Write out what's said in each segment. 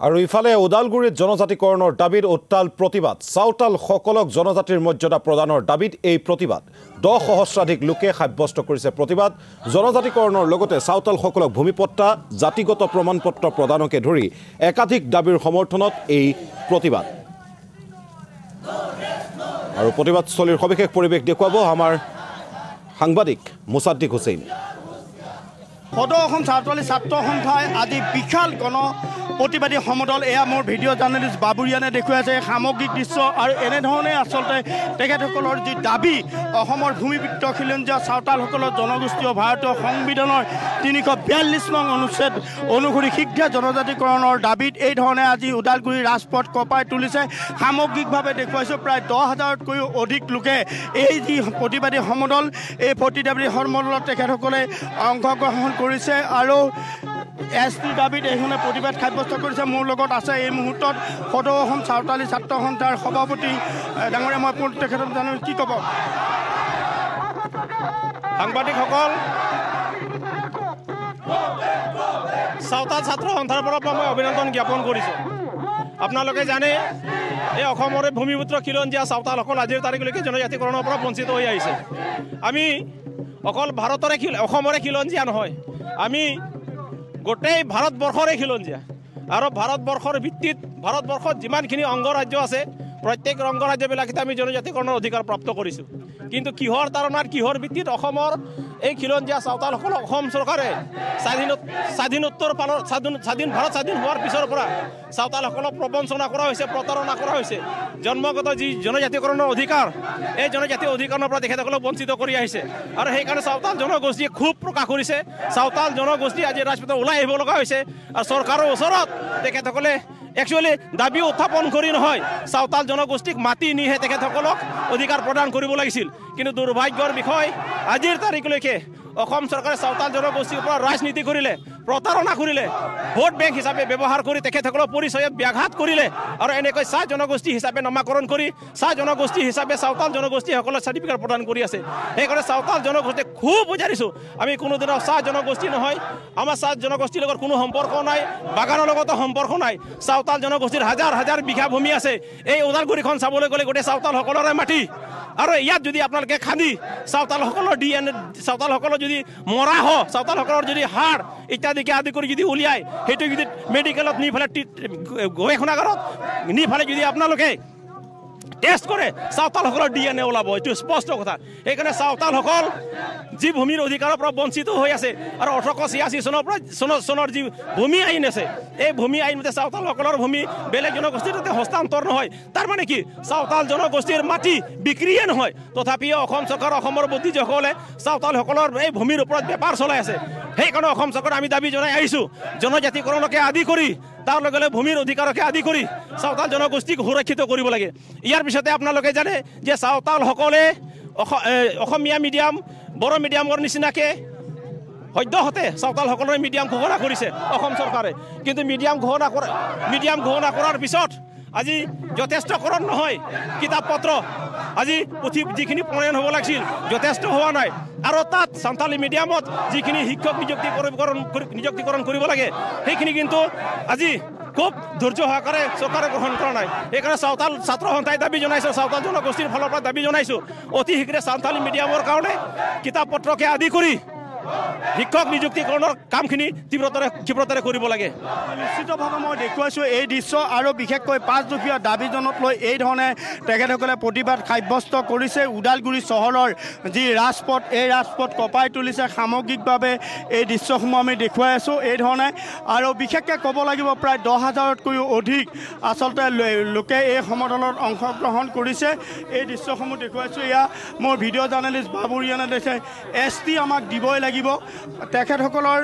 আৰু ইফালে ওদালগুৰিত জনজাতিকৰণৰ দাবীত উত্তাল প্ৰতিবাদ সাঁওতাল সকলক জনজাতিৰ মৰ্যাদা প্ৰদানৰ দাবীত এই প্ৰতিবাদ 10 সহস্ৰাধিক লোকে সাব্যস্ত কৰিছে প্ৰতিবাদ জনজাতিকৰণৰ লগতে সাঁওতাল সকলক ভূমিপট্টা জাতিগত প্ৰমাণপত্ৰ প্ৰদানকে ধৰি একাধিক দাবীৰ সমৰ্থনত এই প্ৰতিবাদ আৰু প্ৰতিবাদস্থলীৰ সবিশেষ পৰিৱেশ দেখুৱাব আমাৰ সাংবাদিক মুছাদ্দিক হুছেইন সদৌ অসম ছাত্ৰালী ছাত্ৰ সন্থাই আজি বিশাল গণ প্ৰতিবাদী সমদল এয়া মোৰ ভিডিঅ' জাৰ্নেলিষ্ট বাবুৰিয়ানে দেখুৱাই আছে সামগ্ৰিক দৃশ্য আৰু এনেধৰণে আচলতে তেখেতসকলৰ যি দাবী অসমৰ ভূমিপুত্ৰ খিলঞ্জীয়া চাওতালসকলৰ জনগোষ্ঠীয় ভাৰতীয় সংবিধানৰ 342 নং অনুচ্ছেদ অনুসৰি শীঘ্ৰে জনজাতিকৰণৰ দাবীত এই ধৰণে আজি ওদালগুৰি ৰাজপথ কঁপাই তুলিছে সামগ্ৰিকভাৱে দেখুৱাইছোঁ প্ৰায় 10,000তকৈও অধিক লোকে এই যি প্ৰতিবাদী সমদল এই প্ৰতিবাদী সমদলত তেখেতসকলে অংশগ্ৰহণ কৰিছে আৰু ST দাবীত এইখনে প্ৰতিবাদ সাব্যস্ত কৰিছে মোৰ লগত আছে এই মুহূৰ্তত সদৌ অসম ছাওতালী ছাত্ৰ সন্থাৰ সভাপতি ডাঙৰীয়া মই তেখেতক জানো কি ক'ব সাংবাদিকসকল সাঁওতাল ছাত্ৰ সন্থাৰ পৰা মই অভিনন্দন জ্ঞাপন কৰিছোঁ আপোনালোকে জানে এই অসমৰ ভূমিপুত্ৰ খিলঞ্জীয়া চাওতালসকল আজিৰ তাৰিখলৈকে জনজাতিকৰণৰ পৰা বঞ্চিত হৈ আহিছে আমি অকল ভাৰতৰে অসমৰে খিলঞ্জীয়া নহয় আমি গোটেই ভাৰতবৰ্ষৰে খিলঞ্জীয়া আৰু ভাৰতবৰ্ষৰ ভিত্তিত ভাৰতবৰ্ষত যিমানখিনি অংগৰাজ্য আছে প্ৰত্যেক অংগৰাজ্যবিলাকতে আমি জনজাতিকৰণৰ অধিকাৰ প্ৰাপ্ত কৰিছোঁ কিন্তু কিহৰ তাৰণাত কিহৰ ভিত্তিত অসমৰ এই খিলঞ্জীয়া চাওতালসকলক অসম চৰকাৰে স্বাধীনোত্তৰ স্বাধীন ভাৰত স্বাধীন হোৱাৰ পিছৰ পৰা চাওতালসকলক প্ৰবঞ্চনা কৰা হৈছে প্ৰতাৰণা কৰা হৈছে জন্মগত যি জনজাতিকৰণৰ অধিকাৰ এই জনজাতি অধিকাৰৰ পৰা তেখেতসকলক বঞ্চিত কৰি আহিছে আৰু সেইকাৰণে চাওতাল জনগোষ্ঠীয়ে খুব প্ৰকাশ কৰিছে চাওতাল জনগোষ্ঠী আজি ৰাজপথত ওলাই আহিব লগা হৈছে আৰু চৰকাৰৰ ওচৰত তেখেতসকলে একচুৱেলি দাবী উত্থাপন কৰি নহয় চাওতাল জনগোষ্ঠীক মাতি নিহে তেখেতসকলক অধিকাৰ প্ৰদান কৰিব লাগিছিল কিন্তু দুৰ্ভাগ্যৰ বিষয় আজিৰ তাৰিখলৈকে অসম চৰকাৰে চাওতাল জনগোষ্ঠীৰ ওপৰত ৰাজনীতি কৰিলে প্ৰতাৰণা কৰিলে ভোট বেংক হিচাপে ব্যৱহাৰ কৰি তেখেতসকলৰ পৰিচয়ত ব্যাঘাত কৰিলে আৰু এনেকৈ চাহ জনগোষ্ঠী হিচাপে নামাকৰণ কৰি চাহ জনগোষ্ঠী হিচাপে চাওতাল জনগোষ্ঠীসকলক চাৰ্টিফিকেট প্ৰদান কৰি আছে সেইকাৰণে চাওতাল জনগোষ্ঠীক খুব বুজাৰিছোঁ আমি কোনোদিনৰ চাহ জনগোষ্ঠী নহয় আমাৰ চাহ জনগোষ্ঠীৰ লগত কোনো সম্পৰ্ক নাই বাগানৰ লগতো সম্পৰ্ক নাই চাওতাল জনগোষ্ঠীৰ হাজাৰ হাজাৰ বিঘা ভূমি আছে এই ওদালগুৰিখন চাবলৈ গ'লে গোটেই চাওতালসকলৰে মাটি আৰু ইয়াত যদি আপোনালোকে খান্দি চাওতালসকলৰ DNA চাওতালসকলৰ যদি মৰা হয় চাওতালসকলৰ যদি হাড় ইত্যাদিকে আদি কৰি যদি উলিয়াই সেইটো যদি মেডিকেলত নি ফেলে গৱেষণাগাৰত নি ফেলে যদি আপোনালোকে টেষ্ট কৰে চাওতালসকলৰ DNA ওলাব এইটো স্পষ্ট কথা সেইকাৰণে চাওতালসকল যি ভূমিৰ অধিকাৰৰ পৰা বঞ্চিত হৈ আছে আৰু 1886 চনৰ পৰা চনৰ যি ভূমি আইন আছে এই ভূমি আইনমতে চাওতালসকলৰ ভূমি বেলেগ জনগোষ্ঠীৰ তাতে হস্তান্তৰ নহয় তাৰ মানে কি চাওতাল জনগোষ্ঠীৰ মাটি বিক্ৰীয়ে নহয় তথাপিও অসম চৰকাৰ অসমৰ বুদ্ধিজীৱীসকলে চাওতালসকলৰ এই ভূমিৰ ওপৰত বেপাৰ চলাই আছে সেইকাৰণে অসম চৰকাৰ আমি দাবী জনাই আহিছোঁ জনজাতিকৰণকে আদি কৰি তাৰ লগে লগে ভূমিৰ অধিকাৰকে আদি কৰি চাওতাল জনগোষ্ঠীক সুৰক্ষিত কৰিব লাগে ইয়াৰ পিছতে আপোনালোকে জানে যে চাওতালসকলে অসমীয়া মিডিয়াম বড়ো মিডিয়ামৰ নিচিনাকে সদ্যহতে চাওতালসকলৰ মিডিয়াম ঘোষণা কৰিছে অসম চৰকাৰে কিন্তু মিডিয়াম ঘোষণা কৰাৰ পিছত আজি যথেষ্টকৰণ নহয় কিতাপ পত্ৰ আজি পুথি যিখিনি প্ৰণয়ন হ'ব লাগিছিল যথেষ্ট হোৱা নাই আৰু তাত সান্তালী মিডিয়ামত যিখিনি শিক্ষক নিযুক্তিকৰণ কৰিব লাগে সেইখিনি কিন্তু আজি খুব ধৈৰ্য সহকাৰে চৰকাৰে গ্ৰহণ কৰা নাই সেইকাৰণে চাওতাল ছাত্ৰ সন্থাই দাবী জনাইছোঁ চাওতাল জনগোষ্ঠীৰ ফালৰ পৰা দাবী জনাইছোঁ অতি শীঘ্ৰে সান্তালী মিডিয়ামৰ কাৰণে কিতাপ পত্ৰকে আদি কৰি শিক্ষক নিযুক্তিকৰণৰ কামখিনি ক্ষীপ্ৰতাৰে কৰিব লাগে নিশ্চিতভাৱে মই দেখুৱাইছোঁ এই দৃশ্য আৰু বিশেষকৈ 5 দফীয়া দাবীজনক লৈ এই ধৰণে তেখেতসকলে প্ৰতিবাদ সাব্যস্ত কৰিছে ওদালগুৰি চহৰৰ যি ৰাজপথ এই ৰাজপথ কঁপাই তুলিছে সামগ্ৰিকভাৱে এই দৃশ্যসমূহ আমি দেখুৱাই আছোঁ এই ধৰণে আৰু বিশেষকৈ ক'ব লাগিব প্ৰায় 10,000তকৈও অধিক আচলতে লোকে এই সমদলত অংশগ্ৰহণ কৰিছে এই দৃশ্যসমূহ দেখুৱাইছোঁ এয়া মোৰ ভিডিঅ' জাৰ্নেলিষ্ট বাবুৰিয়ানে দেখে ST আমাক দিবই লাগিব তেখেতসকলৰ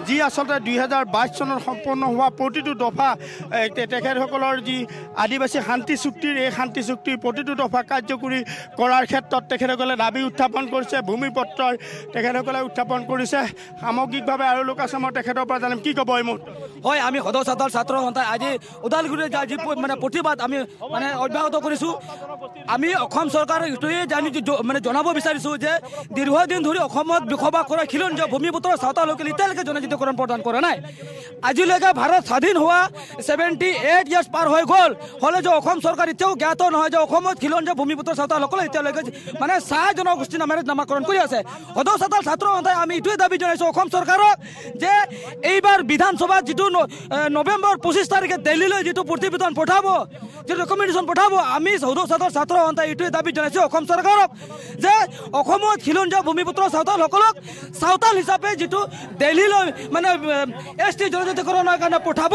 যি আচলতে 2022 চনত সম্পন্ন হোৱা প্ৰতিটো দফা তেখেতসকলৰ যি আদিবাসী শান্তি চুক্তিৰ এই শান্তি চুক্তিৰ প্ৰতিটো দফা কাৰ্যকৰী কৰাৰ ক্ষেত্ৰত তেখেতসকলে দাবী উত্থাপন কৰিছে ভূমিপত্ৰৰ তেখেতসকলে উত্থাপন কৰিছে সামগ্ৰিকভাৱে আৰু লোক আছে মই তেখেতৰ পৰা জানিম কি ক'ব এই মুহূৰ্তত হয় আমি সদৌ চাওতাল ছাত্ৰ সন্থাই আজি ওদালগুৰিৰ যি মানে প্ৰতিবাদ আমি মানে অব্যাহত কৰিছোঁ আমি অসম চৰকাৰক এইটোৱে জনাব বিচাৰিছোঁ যে দীৰ্ঘদিন ধৰি অসমত বসবাস কৰা খিলঞ্জীয়া ভূমিপুত্ৰ চাওতালসকলে এতিয়ালৈকে জনজাতিকৰণ প্ৰদান কৰা নাই আজিলৈকে ভাৰত স্বাধীন হোৱা 78 ইয়াৰ্ছ পাৰ হৈ গ'ল হ'লে যে অসম চৰকাৰ এতিয়াও জ্ঞাত নহয় যে অসমত খিলঞ্জীয়া ভূমিপুত্ৰ চাওতালসকলে এতিয়ালৈকে মানে চাহ জনগোষ্ঠী নামেৰে নামাকৰণ কৰি আছে সদৌ চাওতাল ছাত্ৰ সন্থাই আমি এইটোৱে দাবী জনাইছোঁ অসম চৰকাৰক যে এইবাৰ বিধানসভাত যিটো নৱেম্বৰ 25 তাৰিখে দিল্লীলৈ যিটো প্ৰতিবেদন পঠাব যিটো ৰেকমেণ্ডেশ্যন পঠাব আমি সদৌ চাওতাল ছাত্ৰ সন্থাই এইটোৱে দাবী জনাইছোঁ অসম চৰকাৰক যে অসমত খিলঞ্জীয়া ভূমিপুত্ৰ চাওতালসকলক চাওতাল হিচাপে যিটো দিল্লীলৈ মানে ST জনজাতিকৰণৰ কাৰণে পঠাব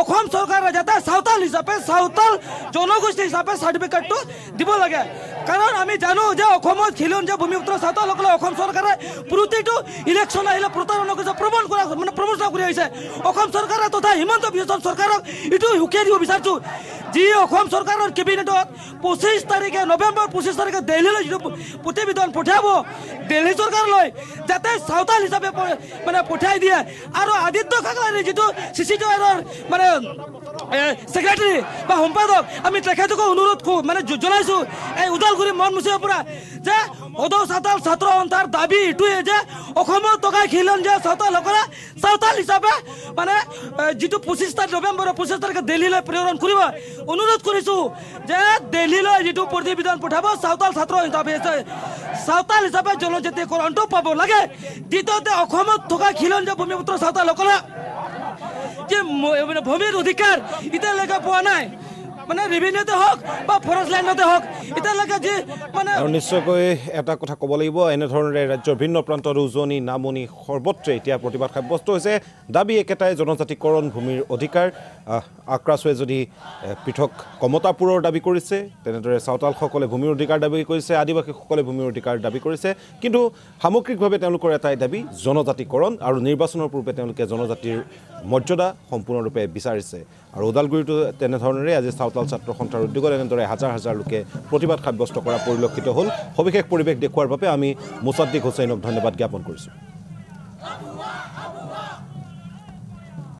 অসম চৰকাৰে যাতে চাওতাল হিচাপে চাওতাল জনগোষ্ঠী হিচাপে চাৰ্টিফিকেটটো দিব লাগে কাৰণ আমি জানো যে অসমত খিলঞ্জীয়া ভূমিপুত্ৰ চাওতালসকলে অসম চৰকাৰে প্ৰতিটো ইলেকশ্যন আহিলে প্ৰতাৰণা কৰিছে প্ৰৱঞ্চনা কৰি আহিছে অসম চৰকাৰে তথা হিমন্ত বিশ্ব চৰকাৰক এইটো হুকিয়াই দিব বিচাৰিছোঁ যি অসম চৰকাৰৰ কেবিনেটত 25 তাৰিখে নৱেম্বৰ 25 তাৰিখে দিল্লীলৈ যিটো প্ৰতিবেদন পঠিয়াব দিল্লী চৰকাৰলৈ যাতে চাওতাল হিচাপে মানে পঠিয়াই দিয়ে আৰু আদিত্য কাকলাৰে যিটো CCTVৰ মানে সেক্ৰেটাৰী বা সম্পাদক আমি তেখেতকো অনুৰোধ মানে জনাইছোঁ এই ওদালগুৰি মন মুচিবৰ পৰা যে সদৌ চাওতাল ছাত্ৰ সন্থাৰ দাবী এইটোৱে যে অসমত থকা খিলঞ্জীয়া চাওতালসকলে চাওতাল হিচাপে মানে যিটো 25 নৱেম্বৰৰ 25 তাৰিখে দিল্লীলৈ প্ৰেৰণ কৰিব অনুৰোধ কৰিছোঁ যে দিল্লীলৈ যিটো প্ৰতিবেদন পঠাব চাওতাল ছাত্ৰ চাওতাল হিচাপে জনজাতিকৰণটো পাব লাগে দ্বিতীয়তে অসমত থকা খিলঞ্জীয়া ভূমিপুত্ৰ চাওতালসকলে যে ভূমিৰ অধিকাৰ এতিয়ালৈকে পোৱা নাই মানে ৰেভিনিউতে হওক বা ফৰেষ্ট লেণ্ডতে হওক এতিয়ালৈকে যি মানে আৰু নিশ্চয়কৈ এটা কথা ক'ব লাগিব এনেধৰণে ৰাজ্যৰ ভিন্ন প্ৰান্তত উজনি নামনি সৰ্বত্ৰে এতিয়া প্ৰতিবাদ সাব্যস্ত হৈছে দাবী একেটাই জনজাতিকৰণ ভূমিৰ অধিকাৰ আক্ৰাছুৱে যদি পৃথক কমতাপুৰৰ দাবী কৰিছে তেনেদৰে চাওতালসকলে ভূমিৰ অধিকাৰ দাবী কৰিছে আদিবাসীসকলে ভূমিৰ অধিকাৰ দাবী কৰিছে কিন্তু সামগ্ৰিকভাৱে তেওঁলোকৰ এটাই দাবী জনজাতিকৰণ আৰু নিৰ্বাচনৰ পূৰ্বে তেওঁলোকে জনজাতিৰ মৰ্যাদা সম্পূৰ্ণৰূপে বিচাৰিছে আৰু ওদালগুৰিতো তেনেধৰণেৰে আজি চাওতাল ছাত্ৰ সন্থাৰ উদ্যোগত এনেদৰে হাজাৰ হাজাৰ লোকে প্ৰতিবাদ সাব্যস্ত কৰা পৰিলক্ষিত হ'ল সবিশেষ পৰিৱেশ দেখুৱাৰ বাবে আমি মুছাদ্দিক হুছেইনক ধন্যবাদ জ্ঞাপন কৰিছোঁ।